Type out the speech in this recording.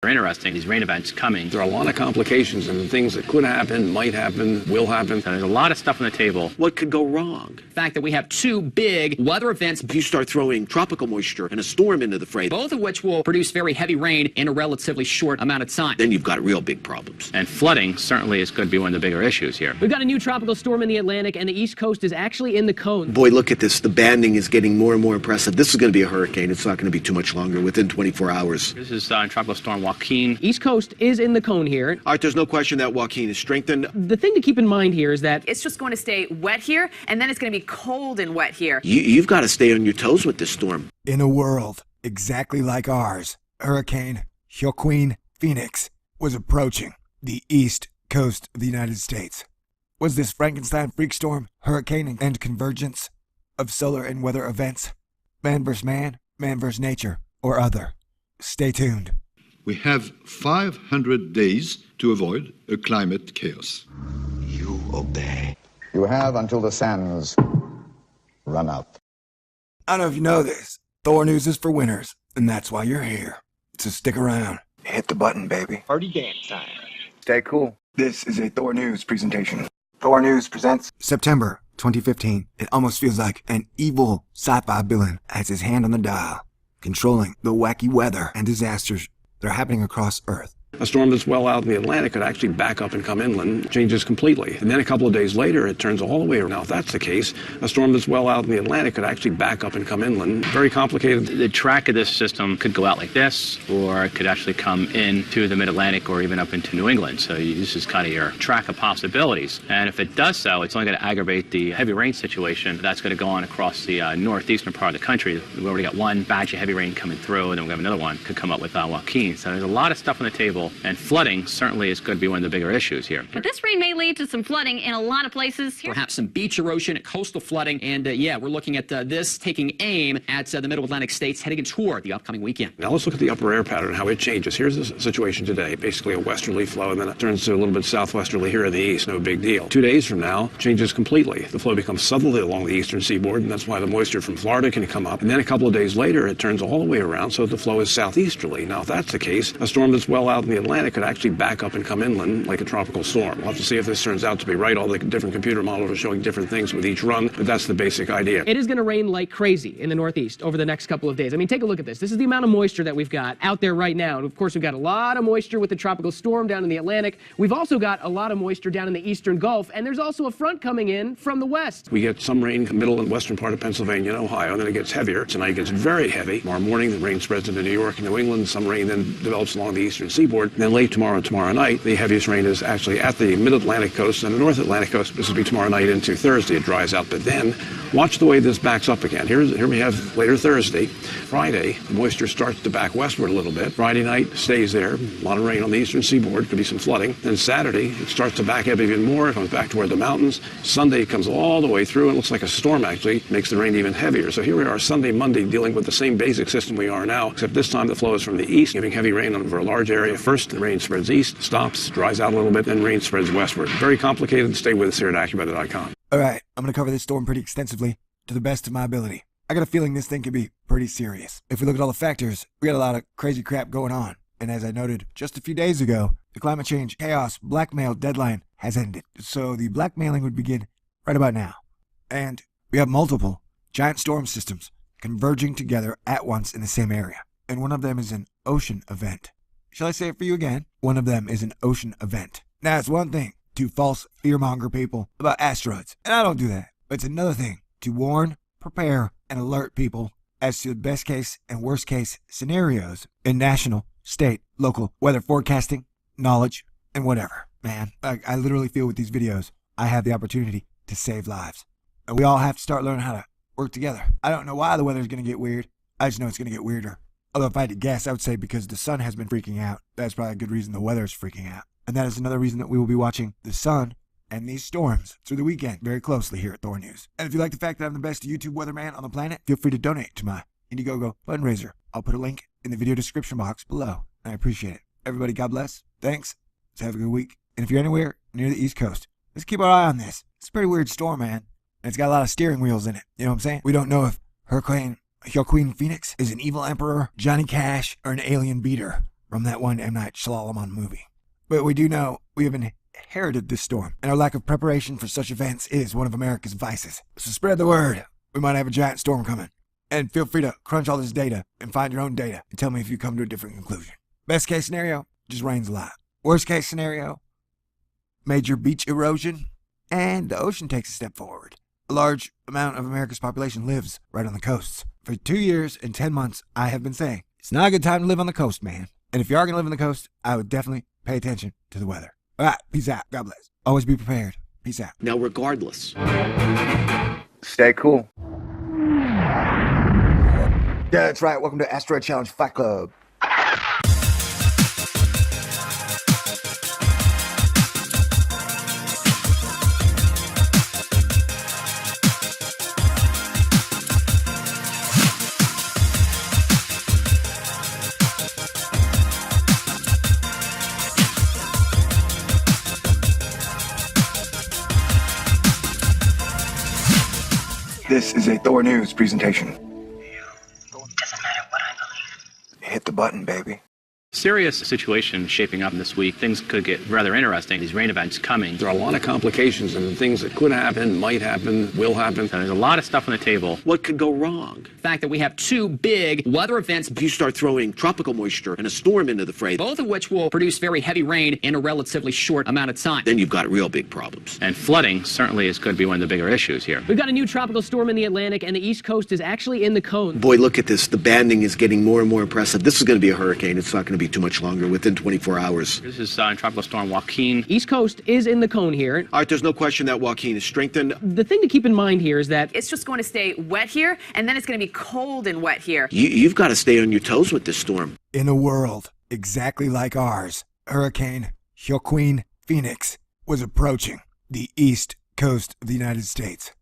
Interesting, these rain events coming. There are a lot of complications and things that could happen, might happen, will happen. So there's a lot of stuff on the table. What could go wrong? The fact that we have two big weather events. If you start throwing tropical moisture and a storm into the fray, Both of which will produce very heavy rain in a relatively short amount of time. then you've got real big problems. And flooding certainly is going to be one of the bigger issues here. We've got a new tropical storm in the Atlantic, and the East Coast is actually in the cone. Boy, look at this. The banding is getting more and more impressive. This is going to be a hurricane. It's not going to be too much longer, within 24 hours. This is Tropical Storm Joaquin. East Coast is in the cone here. All right, there's no question that Joaquin is strengthened. The thing to keep in mind here is that It's just going to stay wet here, and then it's going to be cold and wet here. You've got to stay on your toes with this storm. In a world exactly like ours, Hurricane Joaquin Phoenix was approaching the east coast of the United States. Was this Frankenstein freak storm, hurricane, and convergence of solar and weather events? Man versus man versus nature, or other? Stay tuned. We have 500 days to avoid a climate chaos. You obey. You have until the sands run out. I don't know if you know this. THORnews is for winners, and that's why you're here. So stick around. Hit the button, baby. Party game time. Stay cool. This is a THORnews presentation. THORnews presents September 2015. It almost feels like an evil sci-fi villain has his hand on the dial, controlling the wacky weather and disasters that are happening across Earth. A storm that's well out in the Atlantic could actually back up and come inland, changes completely. And then a couple of days later, it turns all the way around. Now, if that's the case, a storm that's well out in the Atlantic could actually back up and come inland. Very complicated. The track of this system could go out like this, or it could actually come into the mid-Atlantic or even up into New England. So this is kind of your track of possibilities. And if it does so, it's only going to aggravate the heavy rain situation that's going to go on across the northeastern part of the country. We've already got one batch of heavy rain coming through, and then we have another one could come up with Joaquin. So there's a lot of stuff on the table. And flooding certainly is going to be one of the bigger issues here. But this rain may lead to some flooding in a lot of places. Perhaps some beach erosion, coastal flooding, and yeah, we're looking at this taking aim at the middle Atlantic states heading toward the upcoming weekend. Now let's look at the upper air pattern, how it changes. Here's the situation today, basically a westerly flow, and then it turns to a little bit southwesterly here in the east, no big deal. 2 days from now, changes completely. The flow becomes southerly along the eastern seaboard, and that's why the moisture from Florida can come up. And then a couple of days later, it turns all the way around, so the flow is southeasterly. Now, if that's the case, a storm that's well out in the Atlantic could actually back up and come inland like a tropical storm. We'll have to see if this turns out to be right. All the different computer models are showing different things with each run, but that's the basic idea. it is going to rain like crazy in the Northeast over the next couple of days. I mean, take a look at this. This is the amount of moisture that we've got out there right now. And of course, we've got a lot of moisture with the tropical storm down in the Atlantic. We've also got a lot of moisture down in the eastern Gulf, and there's also a front coming in from the west. We get some rain in the middle and western part of Pennsylvania and Ohio, and then it gets heavier. Tonight it gets very heavy. Tomorrow morning, the rain spreads into New York and New England. Some rain then develops along the eastern seaboard. And then late tomorrow and tomorrow night, the heaviest rain is actually at the mid-Atlantic coast and the North Atlantic coast. This will be tomorrow night into Thursday. It dries out, but then watch the way this backs up again. Here we have later Thursday. Friday, the moisture starts to back westward a little bit. Friday night stays there. A lot of rain on the eastern seaboard. Could be some flooding. Then Saturday, it starts to back up even more. It comes back toward the mountains. Sunday, it comes all the way through. It looks like a storm, actually. Makes the rain even heavier. So here we are Sunday, Monday, dealing with the same basic system we are now, except this time the flow is from the east, giving heavy rain over a large area. First, the rain spreads east, stops, dries out a little bit, then rain spreads westward. Very complicated. Stay with us here at AccuWeather.com. All right, I'm going to cover this storm pretty extensively to the best of my ability. I got a feeling this thing could be pretty serious. If we look at all the factors, we got a lot of crazy crap going on. And as I noted just a few days ago, the climate change chaos blackmail deadline has ended. So the blackmailing would begin right about now. And we have multiple giant storm systems converging together at once in the same area. And one of them is an ocean event. Shall I say it for you again? One of them is an ocean event. Now, it's one thing to false fearmonger people about asteroids, and I don't do that. But it's another thing to warn, prepare, and alert people as to the best case and worst case scenarios in national, state, local weather forecasting, knowledge, and whatever. Man, I literally feel with these videos, I have the opportunity to save lives. And we all have to start learning how to work together. I don't know why the weather's going to get weird. I just know it's going to get weirder. Although if I had to guess, I would say because the sun has been freaking out. That's probably a good reason the weather is freaking out. And that is another reason that we will be watching the sun and these storms through the weekend very closely here at THORnews. And if you like the fact that I'm the best YouTube weatherman on the planet, feel free to donate to my Indiegogo fundraiser. I'll put a link in the video description box below. I appreciate it. Everybody, God bless. Thanks. Let's have a good week. And if you're anywhere near the East Coast, let's keep our eye on this. It's a pretty weird storm, man. And it's got a lot of steering wheels in it. You know what I'm saying? We don't know if Hurricane Joaquin Phoenix is an evil emperor, Johnny Cash, or an alien beater. from that one M. Night Shyamalan movie. But we do know we have inherited this storm, and our lack of preparation for such events is one of America's vices. So spread the word. We might have a giant storm coming. And feel free to crunch all this data and find your own data and tell me if you come to a different conclusion. Best case scenario, just rains a lot. Worst case scenario, major beach erosion, and the ocean takes a step forward. A large amount of America's population lives right on the coasts. For 2 years and 10 months, I have been saying, it's not a good time to live on the coast, man. And if you are going to live on the coast, I would definitely pay attention to the weather. All right, peace out. God bless. Always be prepared. Peace out. Now, regardless. Stay cool. Yeah, that's right. Welcome to Asteroid Challenge Fight Club. This is a THORnews presentation. Doesn't matter what I believe. Hit the button, baby. Serious situation shaping up this week. Things could get rather interesting. These rain events coming. There are a lot of complications and things that could happen, might happen, will happen. So there's a lot of stuff on the table. What could go wrong? The fact that we have two big weather events, If you start throwing tropical moisture and a storm into the fray, both of which will produce very heavy rain in a relatively short amount of time. then you've got real big problems. And flooding certainly is going to be one of the bigger issues here. We've got a new tropical storm in the Atlantic, and the East Coast is actually in the cone. Boy, look at this. The banding is getting more and more impressive. This is going to be a hurricane. It's not going to be too much longer, within 24 hours. This is Tropical Storm Joaquin. East Coast is in the cone here. All right, there's no question that Joaquin is strengthened. The thing to keep in mind here is that It's just going to stay wet here, and then it's going to be cold and wet here. You've got to stay on your toes with this storm. In a world exactly like ours, Hurricane Joaquin Phoenix was approaching the east coast of the United States.